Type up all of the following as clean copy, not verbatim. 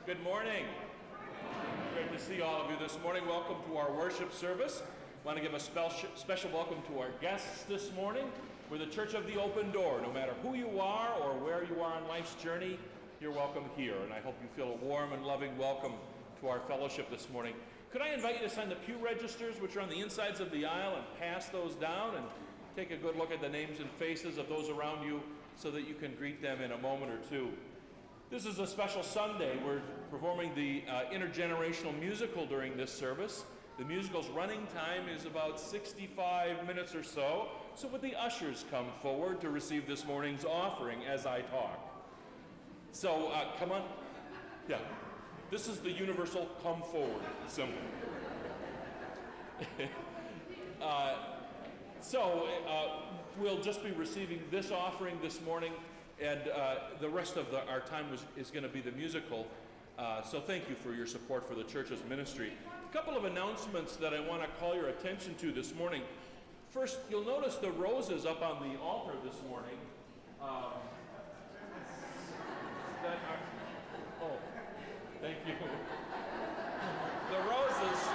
Good morning. Great to see all of you this morning. Welcome to our worship service. I want to give a special welcome to our guests this morning. We're the Church of the Open Door. No matter who you are or where you are on life's journey, you're welcome here. And I hope you feel a warm and loving welcome to our fellowship this morning. Could I invite you to sign the pew registers, which are on the insides of the aisle, and pass those down and take a good look at the names and faces of those around you so that you can greet them in a moment or two. This is a special Sunday. We're performing the intergenerational musical during this service. The musical's running time is about 65 minutes or so. So would the ushers come forward to receive this morning's offering as I talk? So come on. Yeah. This is the universal come forward symbol. We'll just be receiving this offering this morning, and the rest of our time is going to be the musical. So thank you for your support for the church's ministry. A couple of announcements that I want to call your attention to this morning. First, you'll notice the roses up on the altar this morning. Thank you. The roses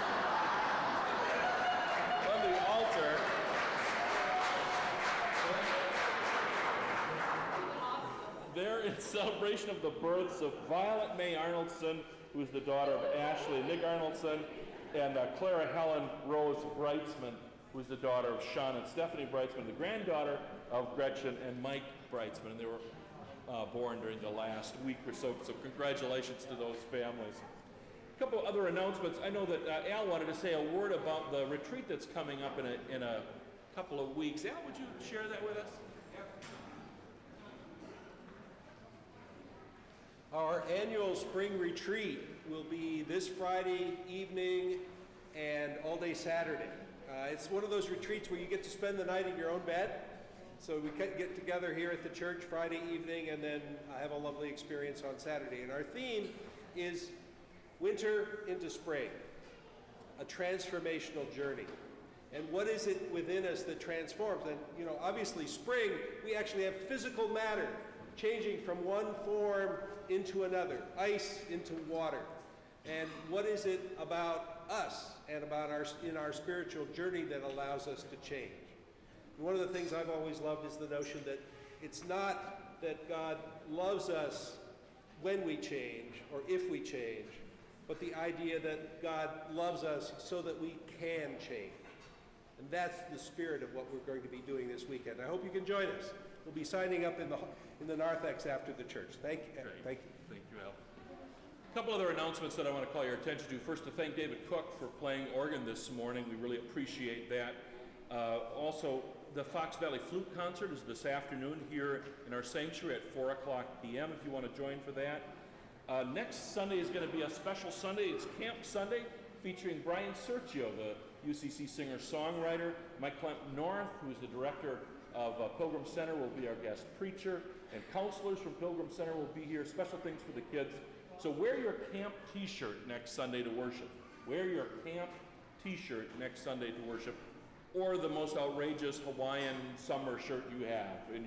on the altar. They're in celebration of the births of Violet Mae Arnoldson, who is the daughter of Ashley and Nick Arnoldson, and Clara Helen Rose Breitzman, who is the daughter of Sean and Stephanie Breitzman, the granddaughter of Gretchen and Mike Breitzman. And they were born during the last week or so, so congratulations to those families. A couple of other announcements. I know that Al wanted to say a word about the retreat that's coming up in a couple of weeks. Al, would you share that with us? Our annual spring retreat will be this Friday evening and all day Saturday. It's one of those retreats where you get to spend the night in your own bed. So we get together here at the church Friday evening and then have a lovely experience on Saturday. And our theme is Winter into Spring, a transformational journey. And what is it within us that transforms? And obviously spring, we actually have physical matter changing from one form into another, ice into water. And what is it about us and about our spiritual journey that allows us to change? And one of the things I've always loved is the notion that it's not that God loves us when we change or if we change, but the idea that God loves us so that we can change. And that's the spirit of what we're going to be doing this weekend. I hope you can join us. We'll be signing up in the narthex after the church. Thank you. Great. Thank you. Thank you, Al. A couple other announcements that I want to call your attention to. First, to thank David Cook for playing organ this morning. We really appreciate that. Also, the Fox Valley Flute Concert is this afternoon here in our sanctuary at 4 o'clock p.m. if you want to join for that. Next Sunday is going to be a special Sunday. It's Camp Sunday featuring Brian Sergio, the UCC singer-songwriter. Mike Clemp North, who is the director of Pilgrim Center, will be our guest preacher. And counselors from Pilgrim Center will be here. Special things for the kids. So wear your camp t-shirt next Sunday to worship. Wear your camp t-shirt next Sunday to worship. Or the most outrageous Hawaiian summer shirt you have in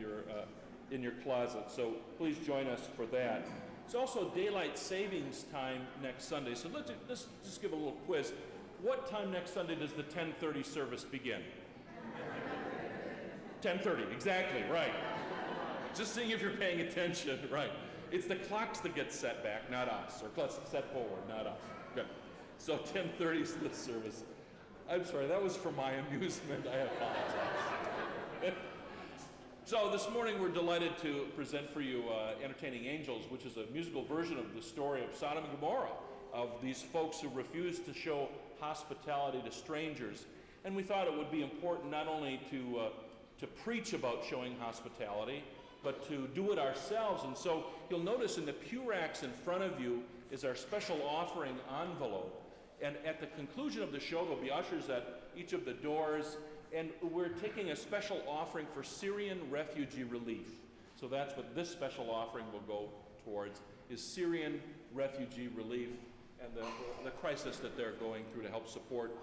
your closet. So please join us for that. It's also daylight savings time next Sunday. So let's just give a little quiz. What time next Sunday does the 10:30 service begin? 10:30, exactly, right. Just seeing if you're paying attention, right. It's the clocks that get set back, not us, or set forward, not us. Good. So 10:30 is the service. I'm sorry, that was for my amusement. I apologize. So this morning we're delighted to present for you Entertaining Angels, which is a musical version of the story of Sodom and Gomorrah, of these folks who refused to show hospitality to strangers. And we thought it would be important not only to preach about showing hospitality, but to do it ourselves. And so you'll notice in the pew racks in front of you is our special offering envelope. And at the conclusion of the show, there'll be ushers at each of the doors, and we're taking a special offering for Syrian refugee relief. So that's what this special offering will go towards, is Syrian refugee relief and the crisis that they're going through to help support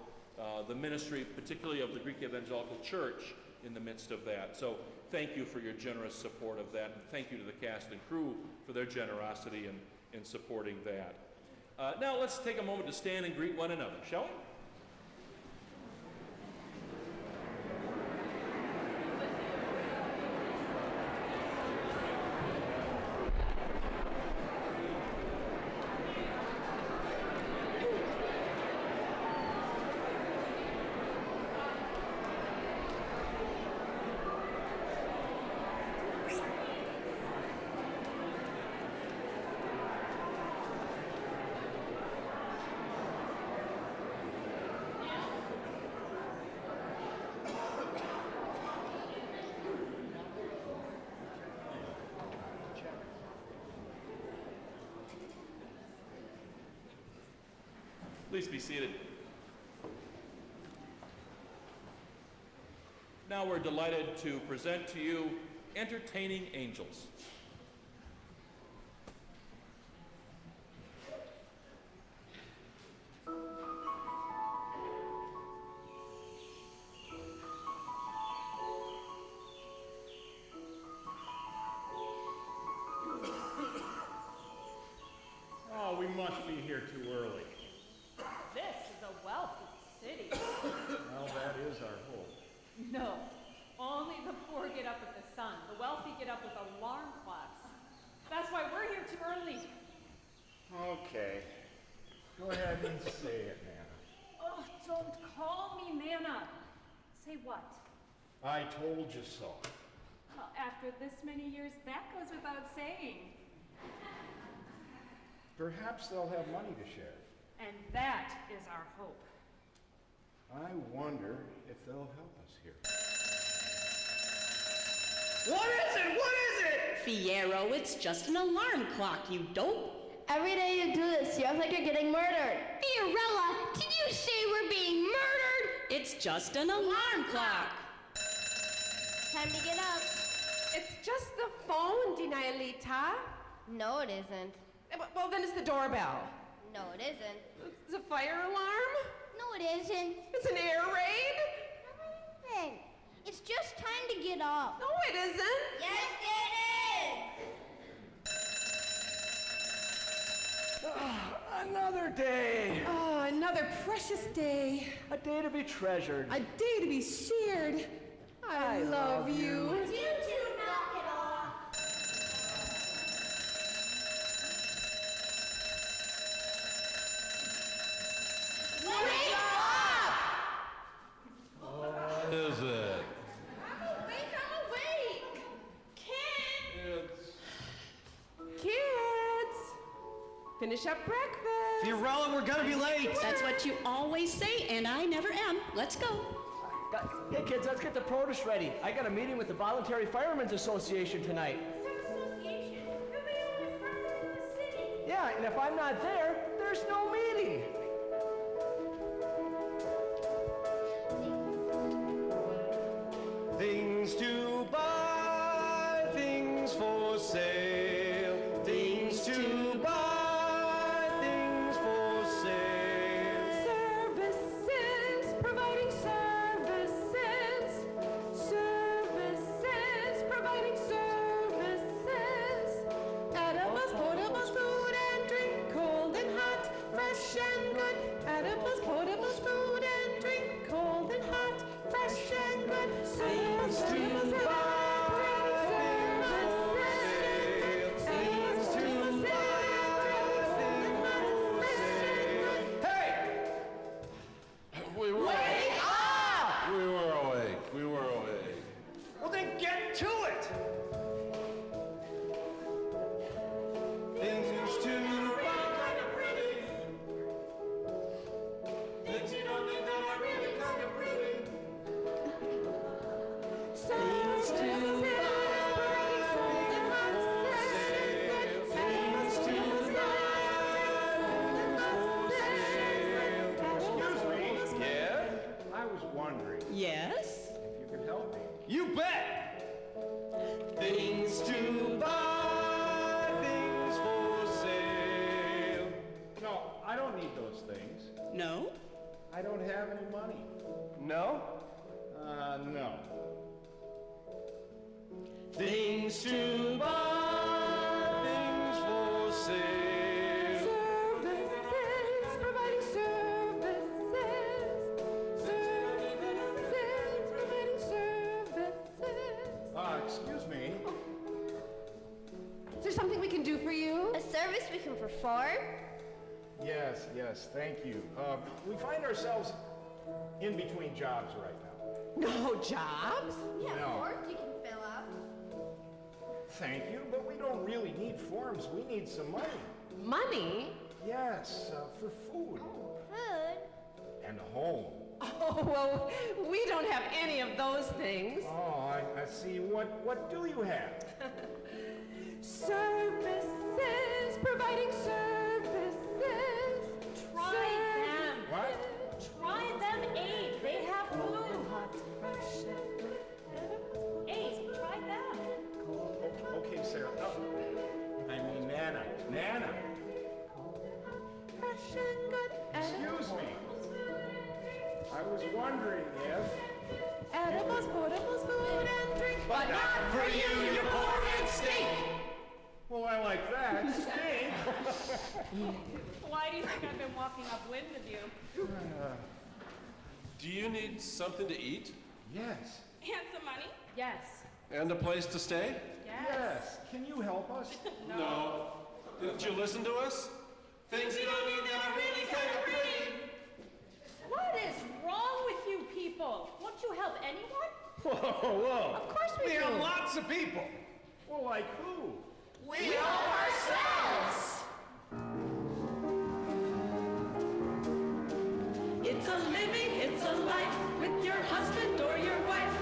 the ministry, particularly of the Greek Evangelical Church, in the midst of that. So thank you for your generous support of that, and thank you to the cast and crew for their generosity in supporting that. Now let's take a moment to stand and greet one another, shall we? Please be seated. Now we're delighted to present to you Entertaining Angels. Oh, we must be here too early. This is a wealthy city. Well, that is our hope. No, only the poor get up with the sun. The wealthy get up with alarm clocks. That's why we're here too early. Okay. Go ahead and say it, Nana. Oh, don't call me Nana. Say what? I told you so. Well, after this many years, that goes without saying. Perhaps they'll have money to share. And that is our hope. I wonder if they'll help us here. What is it? What is it? Fierro, it's just an alarm clock, you dope. Every day you do this, you act like you're getting murdered. Fiorella, did you say we're being murdered? It's just an alarm clock. Time to get up. It's just the phone, Dinaelita. No, it isn't. Well, then it's the doorbell. No, it isn't. It's a fire alarm? No, it isn't. It's an air raid? No, it isn't. It's just time to get up. No, it isn't. Yes, it is! Another day. Oh, another precious day. A day to be treasured. A day to be shared. I love you. You two knock it off. Wake up! What is it? I'm awake. Kids, finish up breakfast. Fiorella, we're gonna be late. That's what you always say, and I never am. Let's go. Hey kids, let's get the produce ready. I got a meeting with the Voluntary Firemen's Association tonight. Association. You're the only fireman in the city. Yeah, and if I'm not there, there's no meeting. Things to buy, things for sale, things to buy, things for sale. Services, providing services. Services, providing services. Edibles, portables, food and drink, cold and hot, fresh and good. Edibles, portables, food and drink, cold and hot, fresh and good. Things to buy, things to buy, Hey! We were Wake up! We were awake. We were awake. Well then get to it! things to buy. Things you don't need that are really kind of pretty. Things to Yeah? I was wondering Yes? if you could help me. You bet! Things to buy, things for sale. No, I don't need those things. No? I don't have any money. No? No. Things to buy, things for sale. service we can perform? Yes, yes, thank you. We find ourselves in between jobs right now. No jobs? Yeah, No. forms you can fill out. Thank you, but we don't really need forms. We need some money. Money? Yes, for food Food? and a home. Oh, well, we don't have any of those things. Oh, I see. What do you have? Services, providing services. Try them. What? Try them, Abe. They have food. Abe, try them. Okay, Sarah. Oh, I mean, Nana. Fresh and good. Excuse me. I was wondering if... Edibles, potables, food and drink. But not for you, you poor and stink. Well, I like that. Stink. Why do you think I've been walking upwind of you? Do you need something to eat? Yes. And some money? Yes. And a place to stay? Yes. Can you help us? No. Didn't you listen to us? Things you don't need that are really kind of pretty. What is wrong with you people? Won't you help anyone? Whoa. Of course we do. have lots of people. Well, like who? We help ourselves. It's a living, it's a life with your husband or your wife,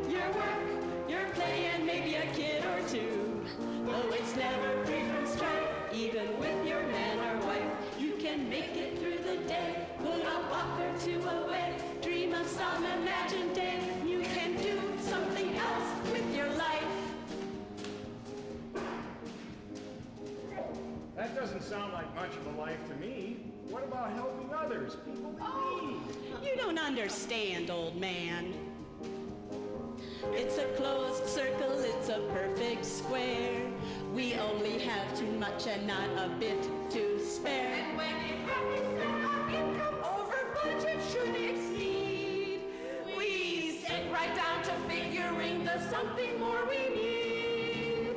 your work, your play, and maybe a kid or two. Though it's never free from strife, even with your man or wife, you can make it through the day, put a buck or two away, dream of some imagined day. You can do something else with your life. That doesn't sound like much of a life to me. What about helping others, people in need? You don't understand, old man. It's a closed circle, it's a perfect square. We only have too much and not a bit to spare. And when it happens that our income over budget should exceed, we sit right down to figuring the something more we need.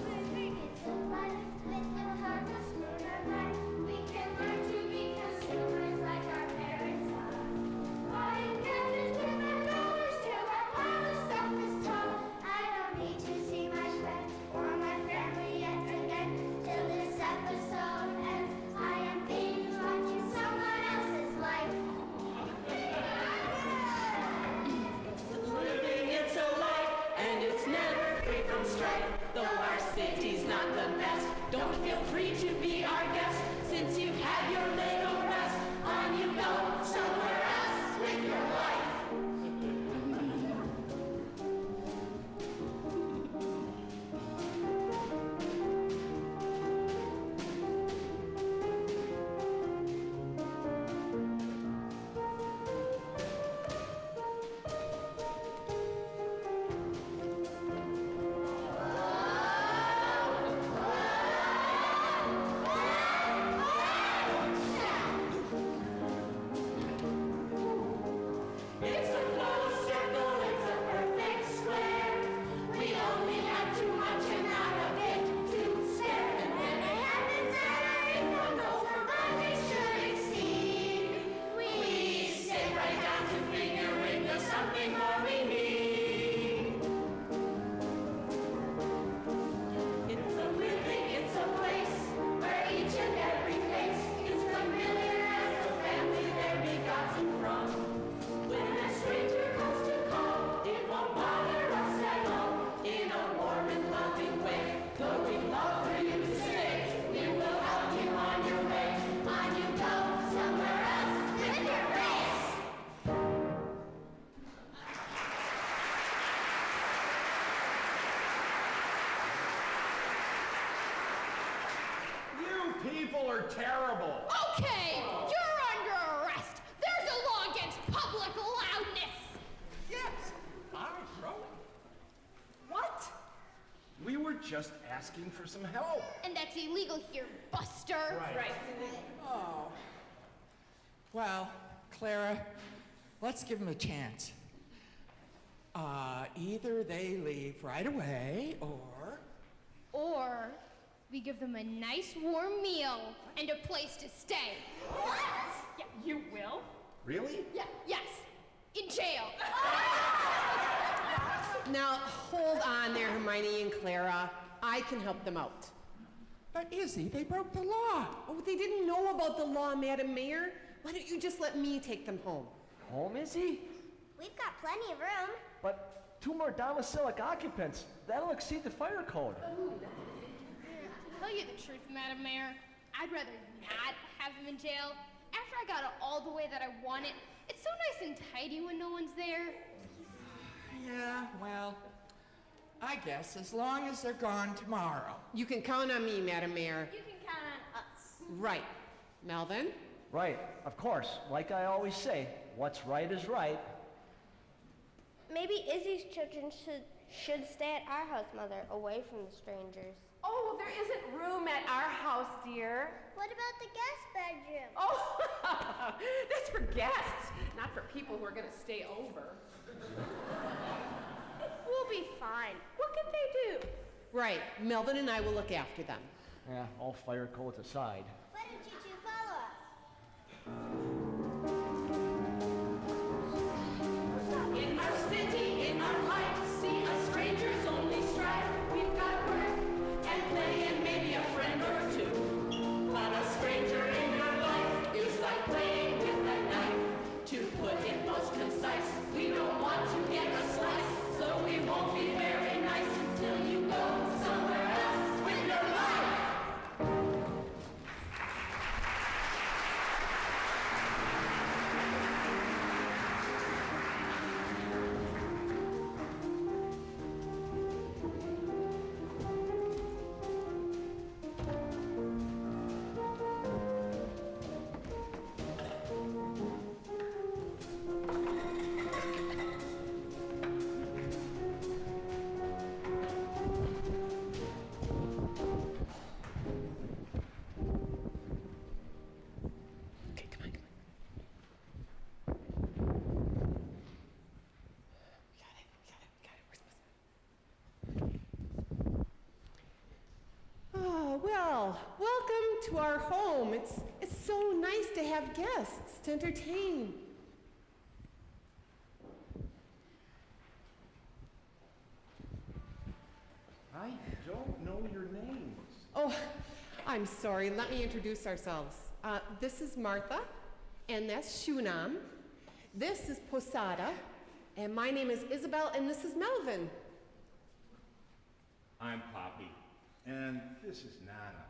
Living is a life with the heart of sooner life. We can learn to be consumers like our parents are. Buying gadgets with our dollars till our pile of stuff is tall. I don't need to see my friends or my family yet again till this episode ends. I am binge watching someone else's life. Living, it's a life, and it's never free from strife. Though our city's not the best, don't feel free to be our guest. Since you've had your little rest, on you go somewhere else with your life. It's a closed circle, it's a perfect square. We only have too much and not a bit to spare. And when it happens that our income over budget should exceed, we sit right down to figuring the something more we need. It's a living, it's a place where each and every face is familiar as the family they're begotten from. When a stranger comes to call, it won't bother us at all. In a warm and loving way, though we'd love for you to stay, we will help you on your way. On you go, somewhere else with your face. You people are terrible. Okay, you're under arrest. There's a law against public loudness. Yes, I'm growing. What? We were just asking for some help. And that's illegal here, Buster. Right. Oh. Well, Clara, let's give them a chance. Either they leave right away, or We give them a nice warm meal and a place to stay. What? Yeah, you will? Really? Yeah, yes, in jail. Now, hold on there, Hermione and Clara. I can help them out. But Izzy, they broke the law. Oh, they didn't know about the law, Madam Mayor. Why don't you just let me take them home? Home, Izzy? We've got plenty of room. But 2 more domicilic occupants. That'll exceed the fire code. To tell you the truth, Madam Mayor, I'd rather not have them in jail. After I got it all the way that I want it, it's so nice and tidy when no one's there. Yeah, well, I guess as long as they're gone tomorrow. You can count on me, Madam Mayor. You can count on us. Right. Melvin? Right, of course. Like I always say, what's right is right. Maybe Izzy's children should stay at our house, Mother, away from the strangers. Oh, there isn't room at our house, dear. What about the guest bedroom? Oh, that's for guests, not for people who are going to stay over. We'll be fine. What could they do? Right. Melvin and I will look after them. Yeah, all fire codes aside. Why don't you two follow us? In our city, in our life, see a stranger's only strife. We've got work and play and maybe a friend or two. But a stranger in your life is like playing with a knife. To put it most concise, we don't want to get a slice, so we won't be very nice until you go somewhere else with your life. Okay, come on, come on. We got it. Oh, well, welcome to our home. It's so nice to have guests to entertain. I don't know your names. Oh, I'm sorry. Let me introduce ourselves. This is Martha, and that's Shunam. This is Posada, and my name is Isabel, and this is Melvin. I'm Poppy, and this is Nana.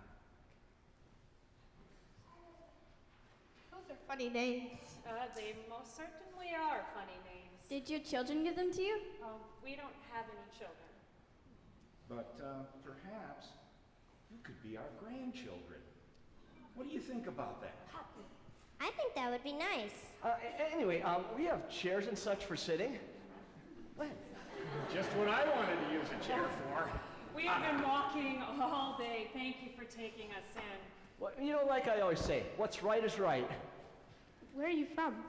Those are funny names. They most certainly are funny names. Did your children give them to you? Oh, we don't have any children. But perhaps you could be our grandchildren. What do you think about that? I think that would be nice. Anyway, we have chairs and such for sitting. Just what I wanted to use a chair for. We have been walking all day. Thank you for taking us in. Well, you know, like I always say, what's right is right. Where are you from?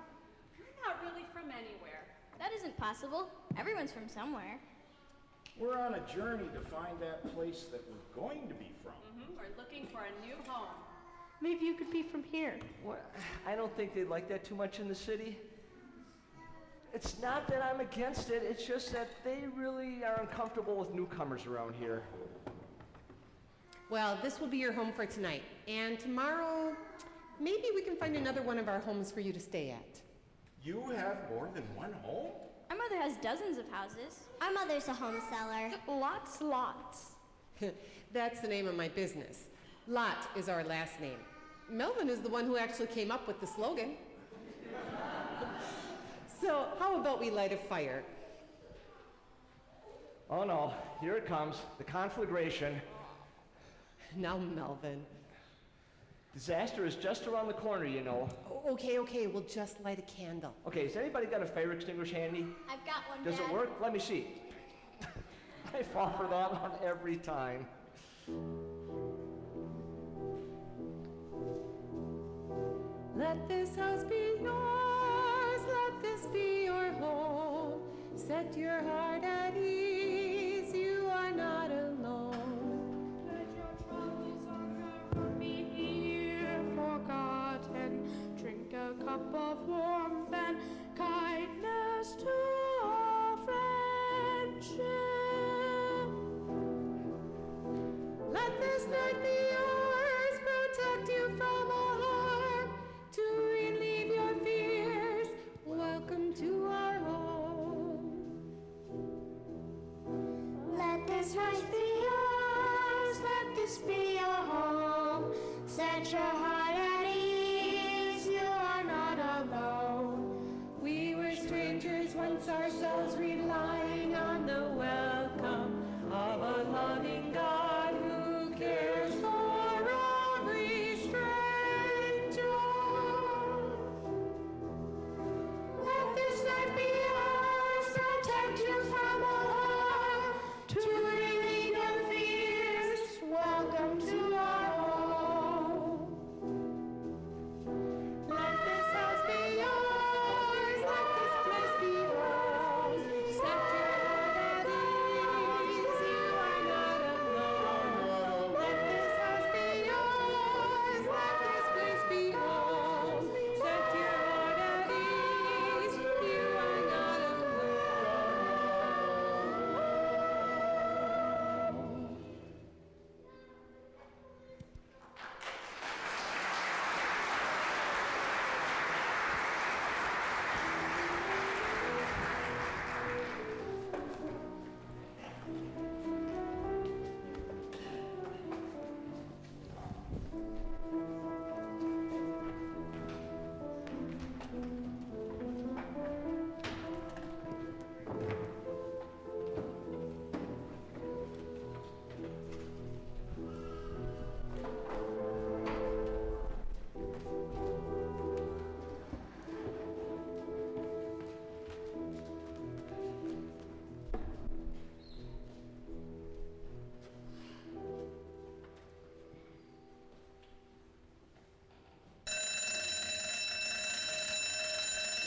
We're not really from anywhere. That isn't possible. Everyone's from somewhere. We're on a journey to find that place that we're going to be from. We're looking for a new home. Maybe you could be from here. What? I don't think they'd like that too much in the city. It's not that I'm against it, it's just that they really are uncomfortable with newcomers around here. Well, this will be your home for tonight. And tomorrow, maybe we can find another one of our homes for you to stay at. You have more than one home? Our mother has dozens of houses. Our mother's a home seller. Lots. That's the name of my business. Lot is our last name. Melvin is the one who actually came up with the slogan. So, how about we light a fire? Oh no, here it comes, the conflagration. Now, Melvin. Disaster is just around the corner, you know. Okay, we'll just light a candle. Okay, has anybody got a fire extinguisher handy? I've got one, Does Dad. it work? Let me see. I fall for that one every time. Let this house be yours, let this be your home. Set your heart at ease, you are not alone. Let your troubles of warmth and kindness to our friendship. Let this night be yours, protect you from all harm, to relieve your fears. Welcome to our home. Let this house be yours, let this be your home. Set your heart at ease, you are not alone. We were strangers once ourselves, relying on the welcome of a loving God who cares for every stranger. Let this night be yours, protect you from all harm, to relieve your fears. Welcome to our home. Let this house be yours, let this place be home. Set your heart at ease, you are not alone. Let this house be yours, let this place be home. Set your heart at ease, you are not alone.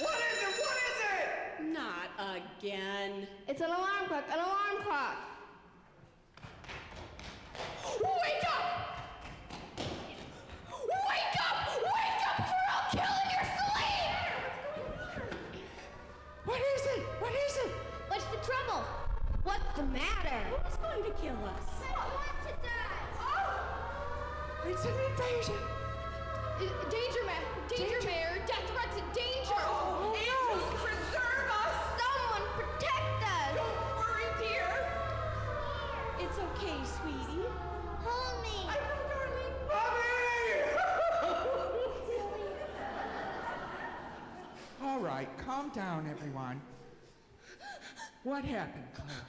What is it? What is it? Not again. It's an alarm clock, an alarm clock. Wake up! Wake up! Wake up, or I'll kill in your sleep! What is it? What is it? What's the trouble? What's the matter? Who's going to kill us? I want to die. It's an invasion. Danger, Mayor. Death threats and danger. Angels preserve us. Someone protect us. Don't worry, dear. It's okay, sweetie. Hold me. I will, darling. Mommy! All right, calm down, everyone. What happened, Claire?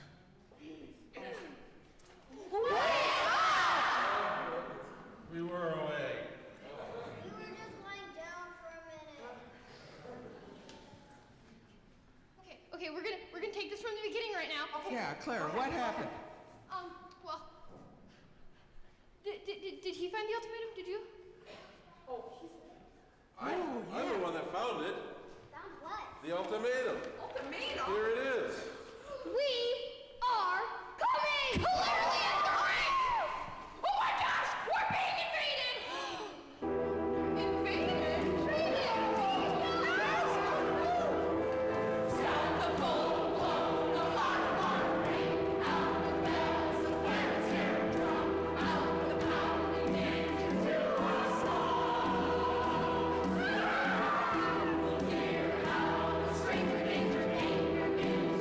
We were away. We were just lying down for a minute. Okay, we're gonna take this from the beginning right now. Yeah, Claire, what happened? Well, did he find the ultimatum? Did you? I'm the one that found it. Found what? The ultimatum. Ultimatum? Here it is. We are coming. Clearly incorrect. Oh my gosh! We're being invaded! Sound the full blow, the alarm ring. Out the bells, the parents hear a drum. Out the pounding engines to our song. We'll hear how the stranger danger anger is.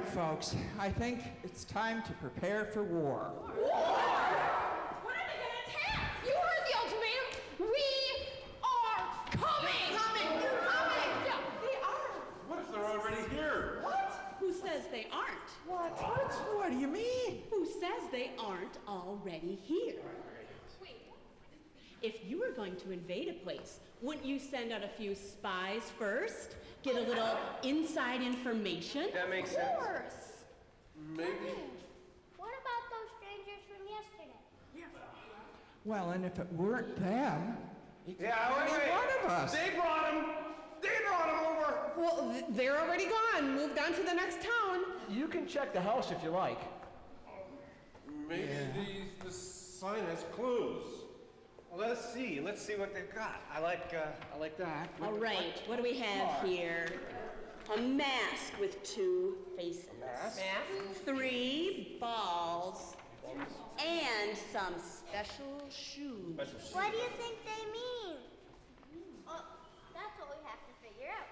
right, folks. I think it's time to prepare for war. When are they gonna attack? You heard the ultimatum. We are coming. They're coming. Yeah, they are. What if they're already here? Who says they aren't? What do you mean? Who says they aren't already here? Wait. If you were going to invade a place, wouldn't you send out a few spies first? Get a little inside information? That makes Of sense. course. Maybe. What about those strangers from yesterday? Well, and if it weren't them, Yeah, wait. one of us. They brought him over. Well, they're already gone. Moved on to the next town. You can check the house if you like. Maybe the sign has clues. Well, let's see what they've got. I like that. All right, what do we have here? A mask with 2 faces. Mask? 3 balls. And some special shoes. What do you think they mean? That's what we have to figure out.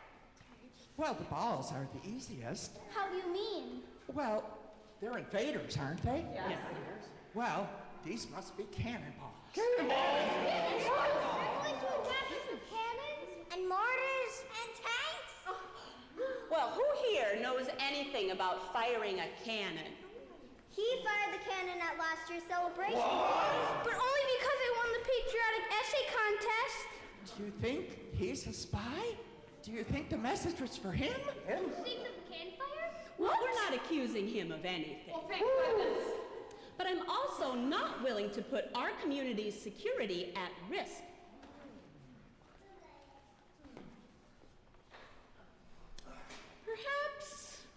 Well, the balls are the easiest. How do you mean? Well, they're invaders, aren't they? Yeah. Well, these must be cannonballs. We're going to attack us with cannons and mortars and tanks? Well, who here knows anything about firing a cannon? He fired the cannon at last year's celebration. But only because I won the patriotic essay contest. Do you think he's a spy? Do you think the message was for him? Think of the cannon fire? Well, we're not accusing him of anything. Well, thank goodness. But I'm also not willing to put our community's security at risk.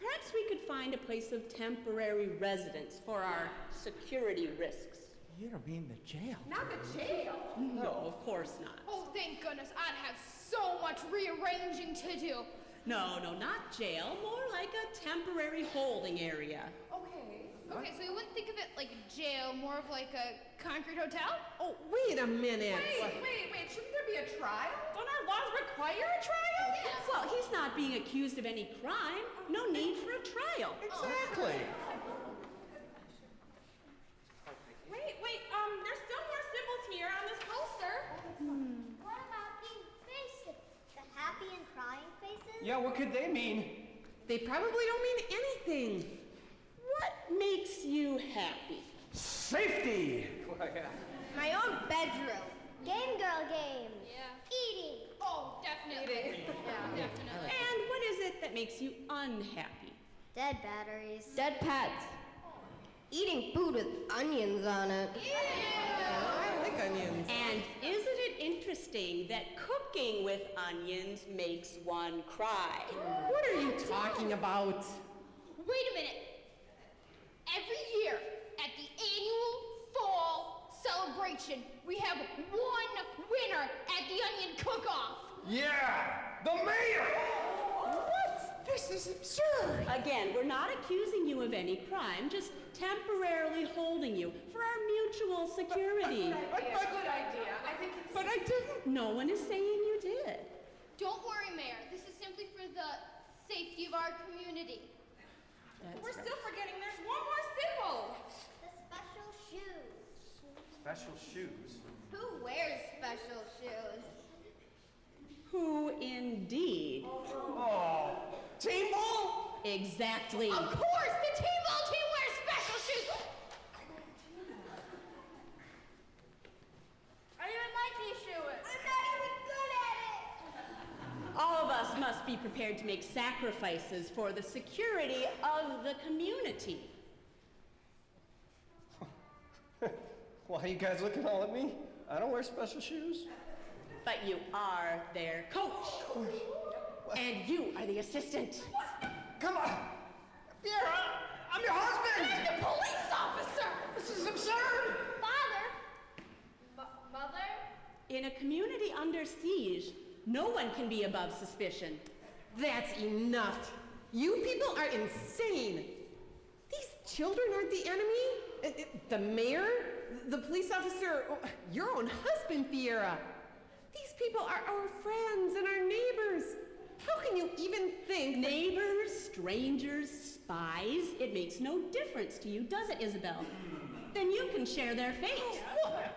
Perhaps we could find a place of temporary residence for our security risks. You don't mean the jail. Not the jail. No, of course not. Oh, thank goodness. I'd have so much rearranging to do. No, not jail, more like a temporary holding area. Okay, so you wouldn't think of it like a jail, more of like a concrete hotel? Oh, wait a minute. Wait. Shouldn't there be a trial? Don't our laws require a trial? Yes. Well, he's not being accused of any crime. No need for a trial. Exactly. Wait, there's still more symbols here on this poster. What about these faces? The happy and crying faces? Yeah, what could they mean? They probably don't mean anything. What makes you happy? Safety. My own bedroom. Game girl games. Yeah. Eating. Oh, definitely. Yeah, definitely. And what is it that makes you unhappy? Dead batteries. Dead pets. Eating food with onions on it. I like onions. And isn't it interesting that cooking with onions makes one cry? What are you talking about? Wait a minute. Every year at the annual fall celebration, we have one winner at the onion cook-off. Yeah, the mayor. What? This is absurd. Again, we're not accusing you of any crime, just temporarily holding you for our mutual security. Good idea. I think it's... But I didn't. No one is saying you did. Don't worry, Mayor. This is simply for the safety of our community. We're still forgetting there's one more symbol. The special shoes. Special shoes. Who wears special shoes? Who indeed? Oh, team ball. Exactly. Of course, the team ball team wears special shoes. I don't like these shoes. I'm not even good at it. All of us must be prepared to make sacrifices for the security of the community. Why are you guys looking all at me? I don't wear special shoes. But you are their coach. And you are the assistant. Come on, Vera, I'm your husband. I'm the police officer. This is absurd. Father? Mother? In a community under siege, no one can be above suspicion. That's enough. You people are insane. These children aren't the enemy. The mayor, the police officer, your own husband, Fiera. These people are our friends and our neighbors. How can you even think? Neighbors, strangers, spies, it makes no difference to you, does it, Isabel? Then you can share their fate.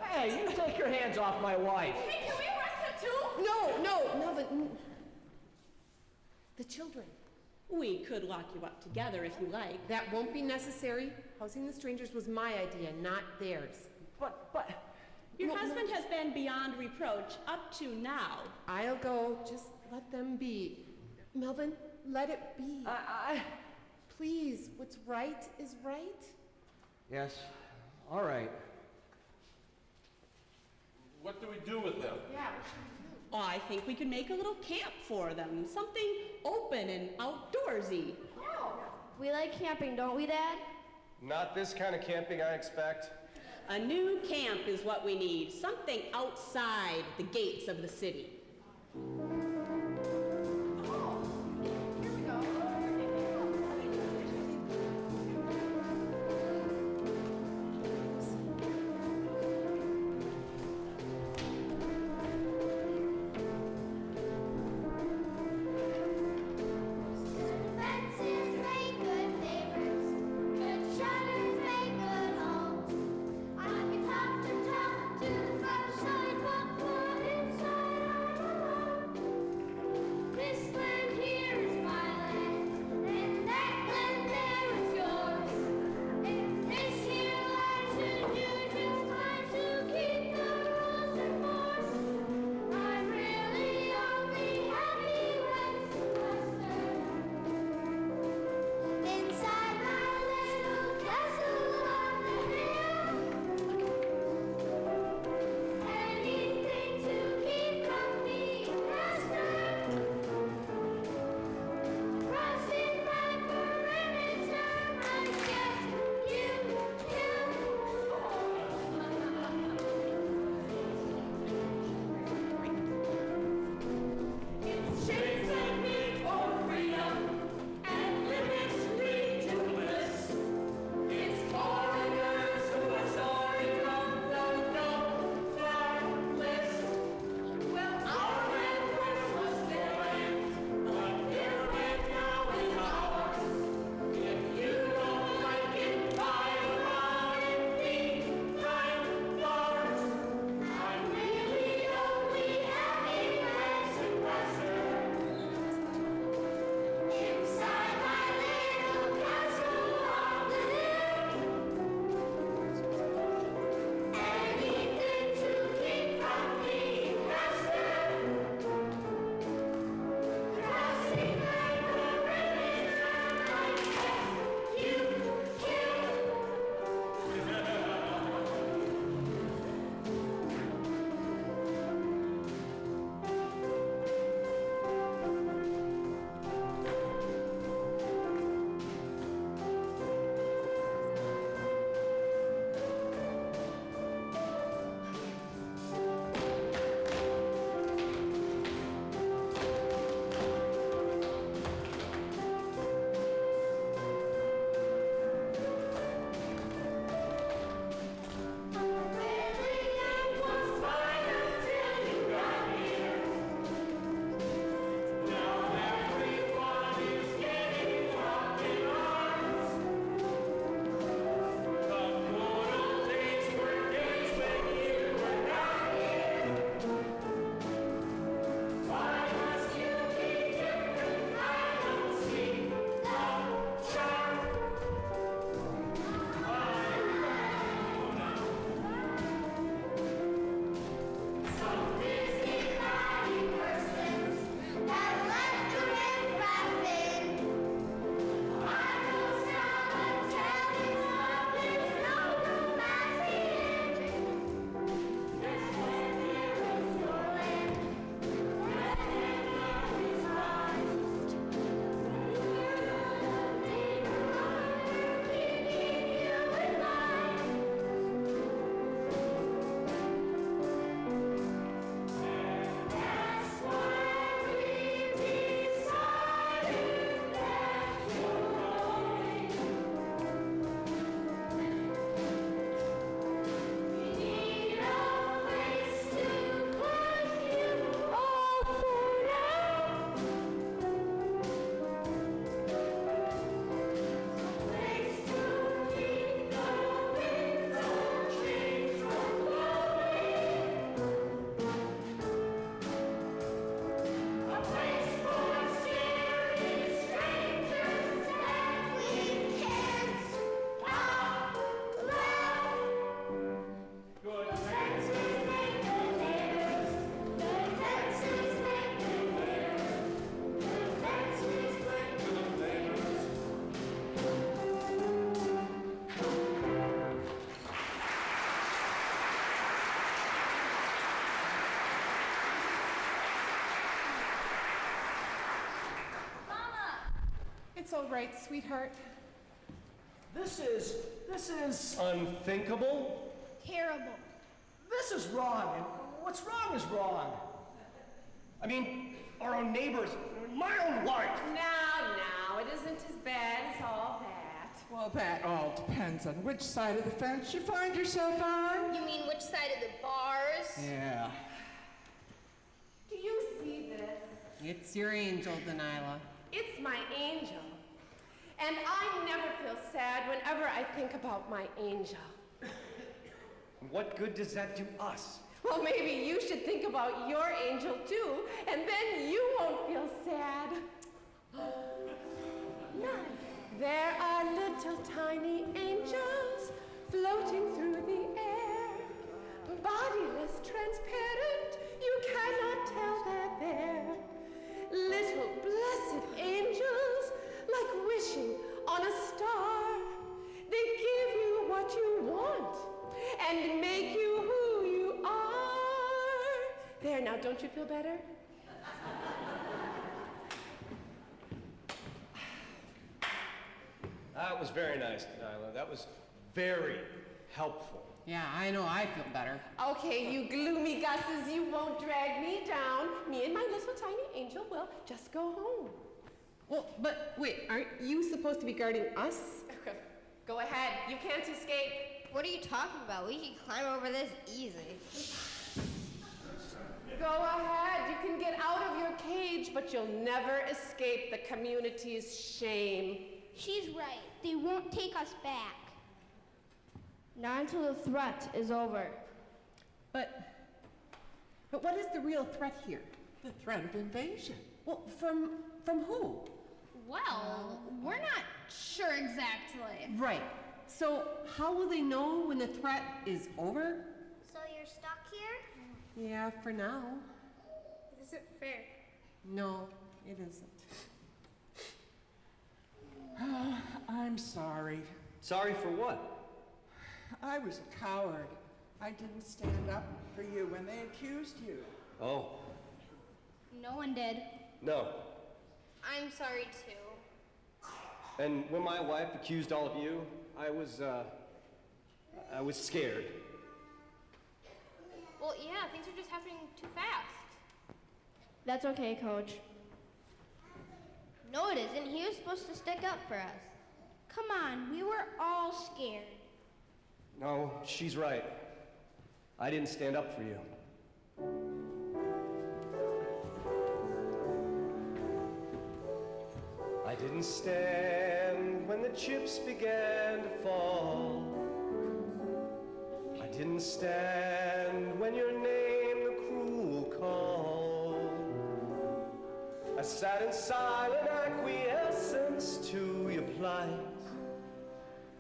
Hey, you take your hands off my wife. Hey, can we arrest him too? No, Melvin. The children. We could lock you up together if you like. That won't be necessary. Housing the strangers was my idea, not theirs. But, Your husband has been beyond reproach up to now. I'll go. Just let them be. Melvin, let it be. Please, what's right is right. yes, all right. What do we do with them? Yeah. Oh, I think we could make a little camp for them. Something open and outdoorsy. We like camping, don't we, Dad? Not this kind of camping, I expect. A new camp is what we need. Something outside the gates of the city. Fences make good neighbors, good shutters make good homes. I can talk to the front side, but put inside our It's all right, sweetheart. This is Unthinkable? Terrible. This is wrong, and what's wrong is wrong. I mean, our own neighbors, my own wife. Now, it isn't as bad as all that. Well, that all depends on which side of the fence you find yourself on. You mean which side of the bars? Yeah. Do you see this? It's your angel, Delilah. It's my angel. And I never feel sad whenever I think about my angel. What good does that do us? Well, maybe you should think about your angel too, and then you won't feel sad. None. There are little tiny angels floating through the air. Bodiless, transparent, you cannot tell they're there. Little blessed angels, like wishing on a star. They give you what you want and make you who you are. There, now, don't you feel better? That was very nice, Delilah. That was very helpful. Yeah, I know, I feel better. Okay, you gloomy gusses, you won't drag me down. Me and my little tiny angel will just go home. Well, but wait, aren't you supposed to be guarding us? Go ahead, you can't escape. What are you talking about? We can climb over this easy. Go ahead, you can get out of your cage, but you'll never escape the community's shame. She's right. They won't take us back. Not until the threat is over. But what is the real threat here? The threat of invasion. Well, from who? Well, we're not sure exactly. Right. So how will they know when the threat is over? So you're stuck here? Yeah, for now. It isn't fair. No, it isn't. I'm sorry. Sorry for what? I was a coward. I didn't stand up for you when they accused you. Oh, No one did. no. I'm sorry too. And when my wife accused all of you, I was scared. Well, yeah, things are just happening too fast. That's okay, Coach. No, it isn't. He was supposed to stick up for us. Come on, we were all scared. No, she's right. I didn't stand up for you. I didn't stand when the chips began to fall. I didn't stand when your name the cruel called. I sat in silent acquiescence to your plight.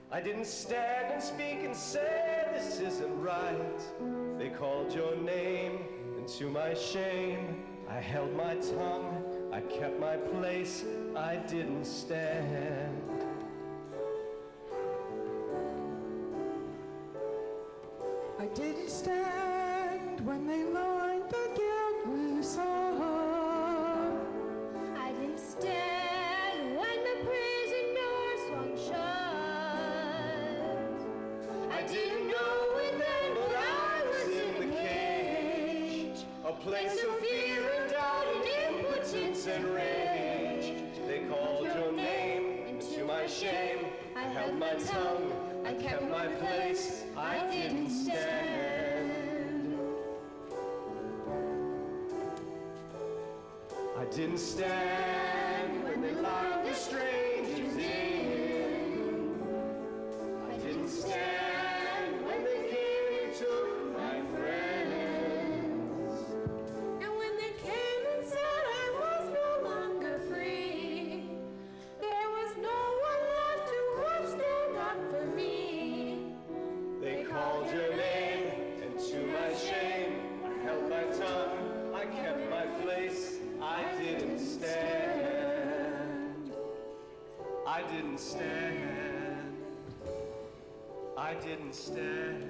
I didn't stand and speak and say this isn't right. They called your name, and to my shame, I held my tongue, I kept my place, I didn't stand. I didn't stand when they lined the gallery saw. I didn't stand when the prison door swung shut. I didn't know it then, but I was in the cage, a place of fear and doubt and impotence and rage. They called your name, and to my shame, I held my tongue, I kept my place, I didn't stand. I didn't stand when they locked the strangers in. I didn't stand when they came and took my friends. And when they came and said I was no longer free, there was no one left who would stand up for me. They called your name, and to my shame, I held my tongue, I kept my place, I didn't stand. I didn't stand. I didn't stand.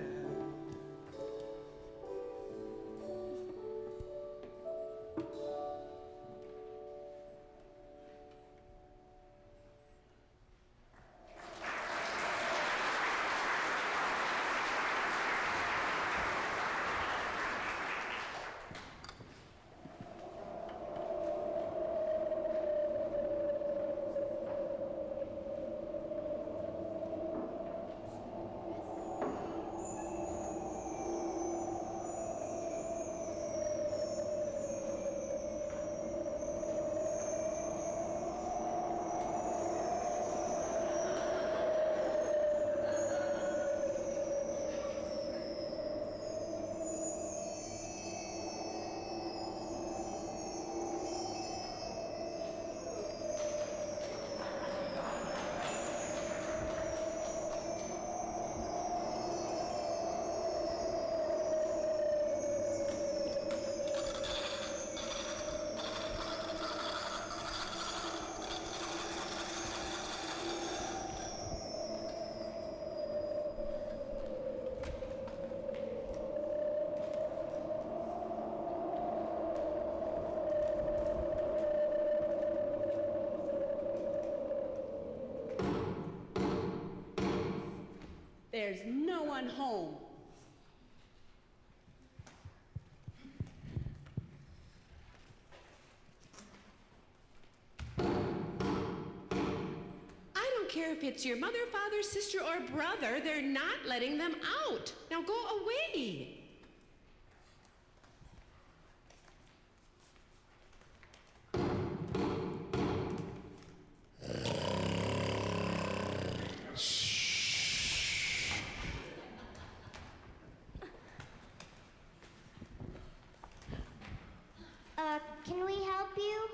no one home. I don't care if it's your mother, father, sister, or brother, they're not letting them out. Now go away. Can we help you?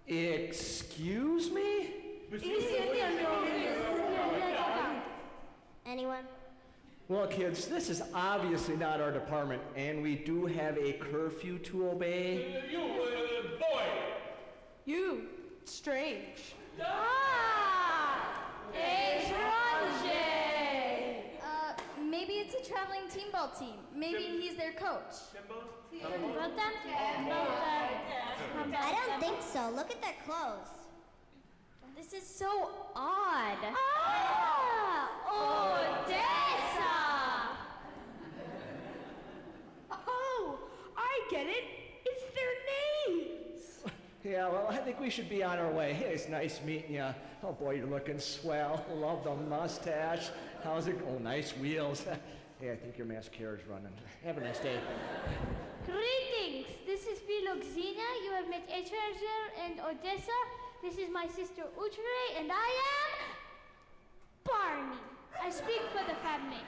Excuse me? Anyone? Well, kids, this is obviously not our department, and we do have a curfew to obey. You, boy! You, strange. Maybe it's a traveling team ball team. Maybe he's their coach. I don't think so. Look at their clothes. This is so odd. Odessa! Oh, I get it. It's their names. Yeah, well, I think we should be on our way. Hey, it's nice meeting you. Oh, boy, you're looking swell. Love the mustache. How's it? Oh, nice wheels. Hey, I think your mascara's running. Have a nice day. Greetings! This is Philoxenia. You have met Etranger and Odessa. This is my sister Utre, and I am Barney. I speak for the family.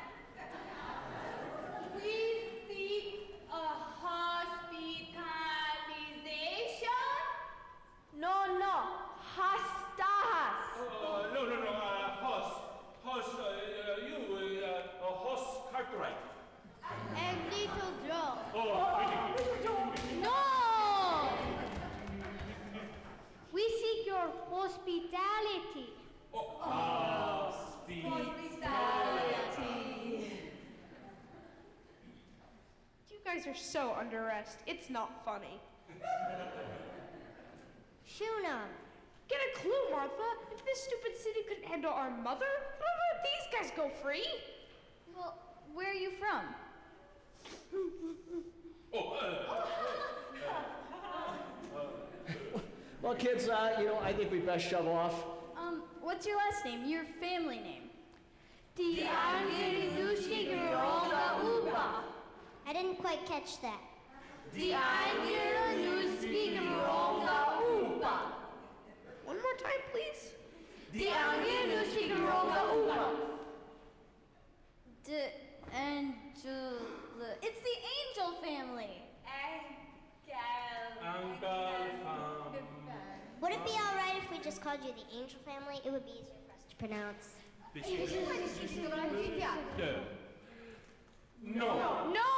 We seek a hospitalization? No, Hastas. No, Hoss Cartwright. And Little Joe. Oh, No! We seek your hospitality. You guys are so under arrest. It's not funny. Shuna. Get a clue, Martha. If this stupid city couldn't handle our mother, why would these guys go free? Well, where are you from? Well, kids, I think we best shove off. What's your last name? Your family name? I didn't quite catch that. One more time, please. It's the Angel family. Would it be all right if we just called you the Angel family? It would be easier for us to pronounce. No. No!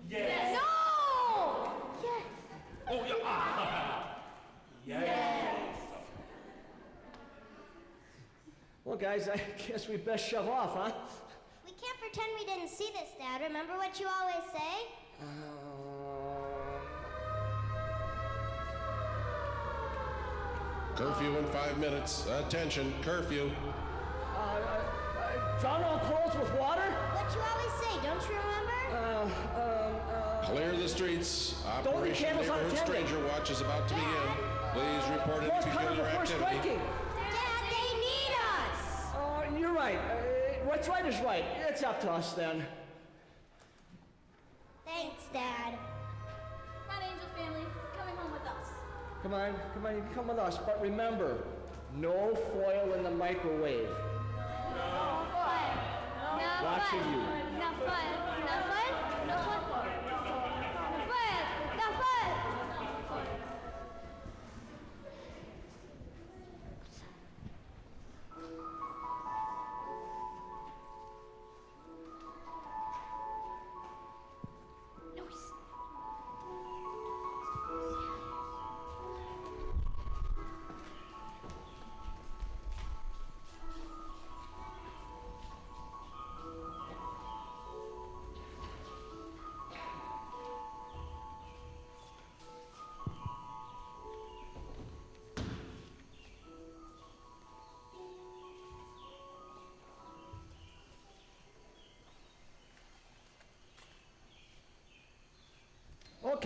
Yes. No! Yes. Oh, yeah. Yes. Well, guys, I guess we best shove off, huh? We can't pretend we didn't see this, Dad. Remember what you always say? Curfew in 5 minutes. Attention, curfew. Drown all clothes with water? What you always say, don't you remember? Clear the streets. Don't leave Operation candles Neighborhood unattended. Stranger Watch is about to begin. Please report any Close cover peculiar before activity. striking. Dad, they need us! You're right. What's right is right. It's up to us then. Thanks, Dad. Come on, Angel family. Coming home with us. Come on, you can come with us. But remember, no foil in the microwave. Watching you.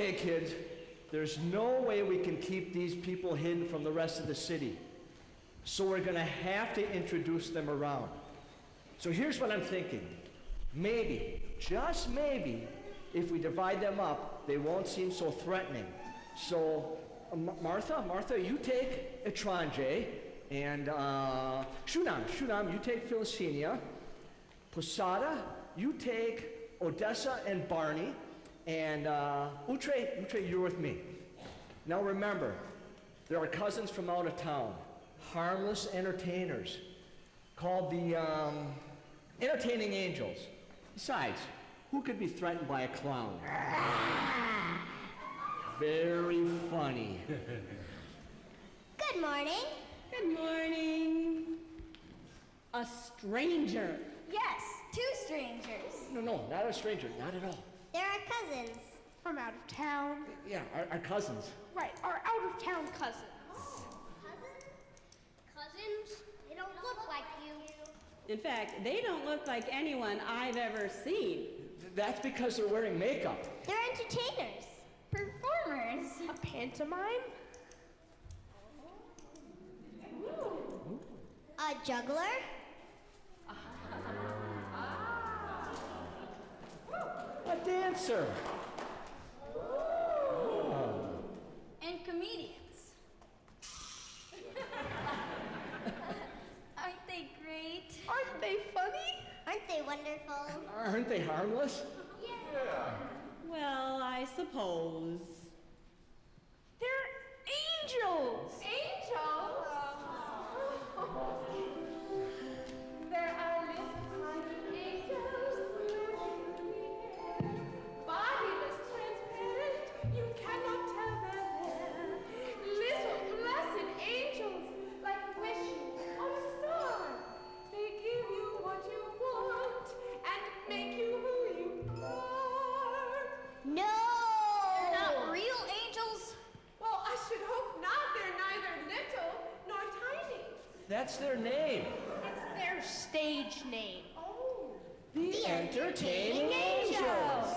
Okay, kids, there's no way we can keep these people hidden from the rest of the city. So we're gonna have to introduce them around. So here's what I'm thinking. Maybe, just maybe, if we divide them up, they won't seem so threatening. So, Martha, you take Etranje, and Shunam, you take Philicinia. Posada, you take Odessa and Barney, and Utre, you're with me. Now remember, there are cousins from out of town, harmless entertainers, called the Entertaining Angels. Besides, who could be threatened by a clown? Very funny. Good morning. Good morning. A stranger. Yes, 2 strangers. No, not a stranger, not at all. They're our cousins. From out of town. Yeah, our cousins. Right, our out of town cousins. Cousins? They don't look like you. In fact, they don't look like anyone I've ever seen. That's because they're wearing makeup. They're entertainers. Performers. A pantomime? A juggler. A dancer. And comedians. Aren't they great? Aren't they funny? Aren't they wonderful? Aren't they harmless? Yeah. Well, I suppose. They're angels. Angels? There are little tiny angels floating through the air. Bodiless, transparent, you cannot tell they're there. Little blessed angels, like wishing on a star. They give you what you want and make you who you are. No! They're not real angels? Well, I should hope not. They're neither little nor tiny. That's their name. It's their stage name. Oh. The Entertaining Angels.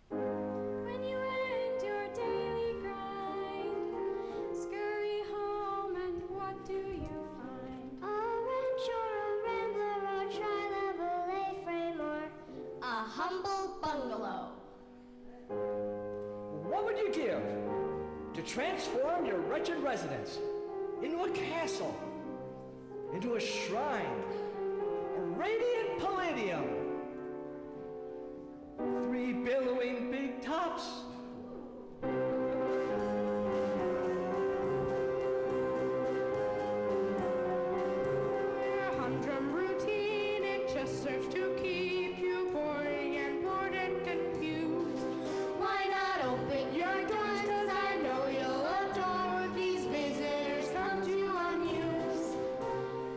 When you end your daily grind, scurry home and what do you find? A wrench or a rambler or tri-level A-frame or a humble bungalow. What would you give to transform your wretched residence into a castle, into a shrine, a radiant palladium, 3 billowing big tops? A humdrum routine, it just serves to keep you boring and bored and confused. Why not open your doors? 'Cause I know you'll adore these visitors come to amuse.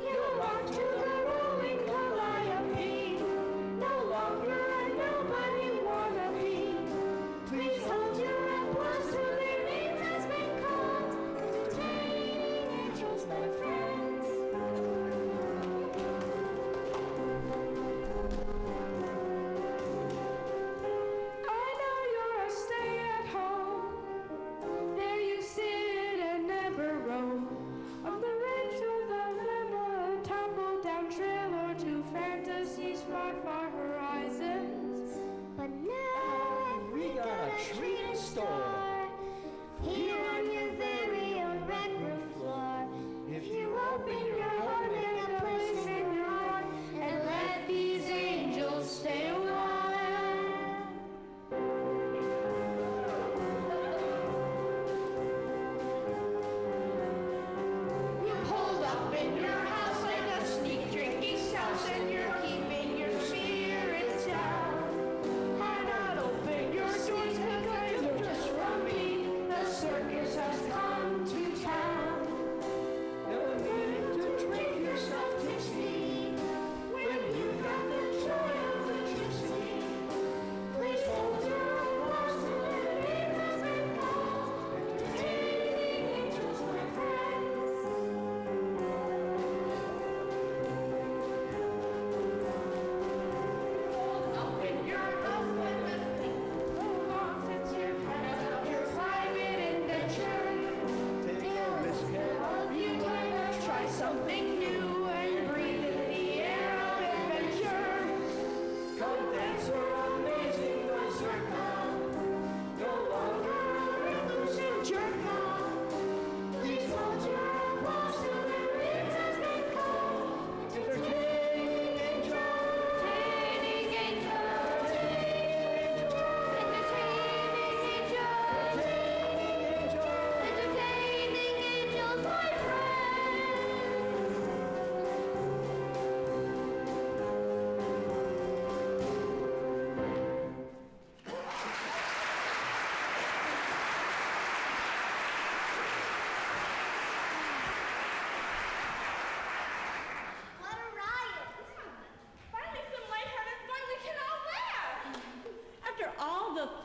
You walk to the rolling calliope,